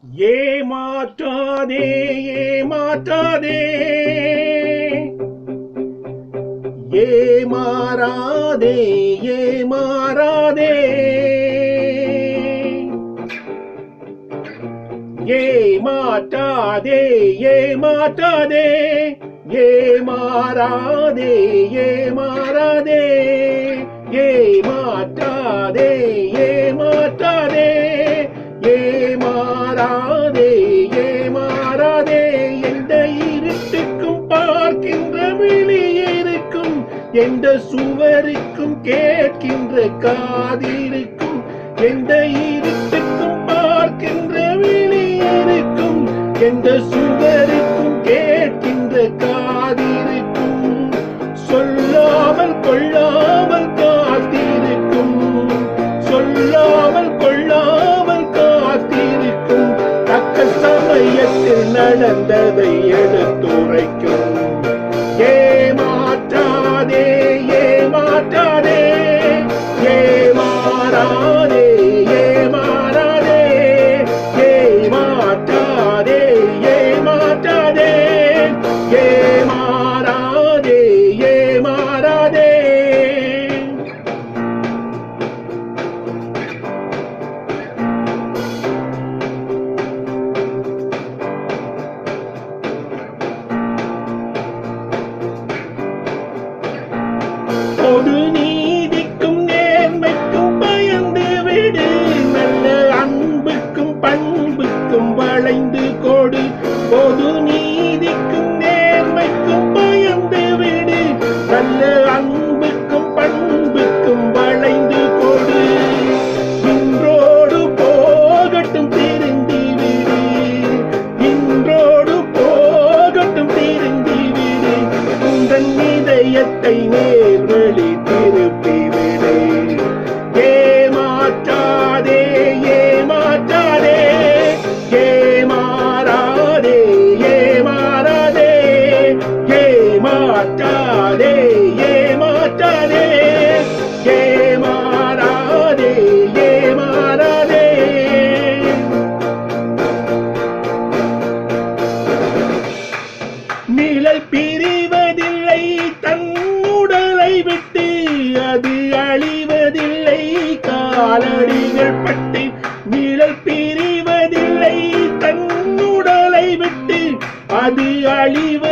ஏமாற்றாதே ஏமாற்றாதே ஏமாறாதே ஏமாறாதே ஏமாற்றாதே ஏமாற்றாதே ஏமாறாதே ஏமாறாதே ஏமாற்றாதே ஏமாற்றாதே ஏமாறாதே ஏமாறாதே எந்த இருட்டுக்கும் பார்க்கின்ற விழியிருக்கும் எந்த சுவருக்கும் கேட்கின்ற காதிருக்கும் எந்த இருட்டுக்கும் பார்க்கின்ற விழியிருக்கும் எந்த சுவருக்கும் கேட்கின்ற காதிருக்கும் சொல்லாமல் கொள்ளாமல் காத்திருக்கும் சொல்லாமல் கொள்ளாமல் காத்திருக்கும் தக்க சமயத்தில் நடந்ததை எடுத்துரைக்கும் ஏமாற்றாதே ஏமாற்றாதே ஏமாறாதே ஏமாறாதே ஏமாற்றாதே ஏமாற்றாதே ஏமாறாதே ஏமாறாதே பொது நீதிக்கும் நேர்மைக்கும் பயந்து விடு நல்ல அன்புக்கும் பண்புக்கும் வளைந்து கொடு பொது நீதிக்கும் நேர்மைக்கும் பயந்து விடு நல்ல அன்புக்கும் பண்புக்கும் வளைந்து கொடு இன்றோடு போகட்டும் திருந்தி விடு இன்றோடு போகட்டும் திருந்தி விடு உந்தன் இதயத்தை நேர்வழி திருப்பி விடு ஏமாற்றாதே ஏமாற்றாதே ஏமாறாதே ஏமாறாதே ஏமாற்றாதே ஏமாற்றாதே ஏமாறாதே ஏமாறாதே நிழல் பிரிவதில்லை தன் உடலை விட்டு அது அழிவதில்லை காலடிகள் பட்டு நிழல் பிரிவதில்லை தன் உடலை விட்டு அது அழிவதில்லை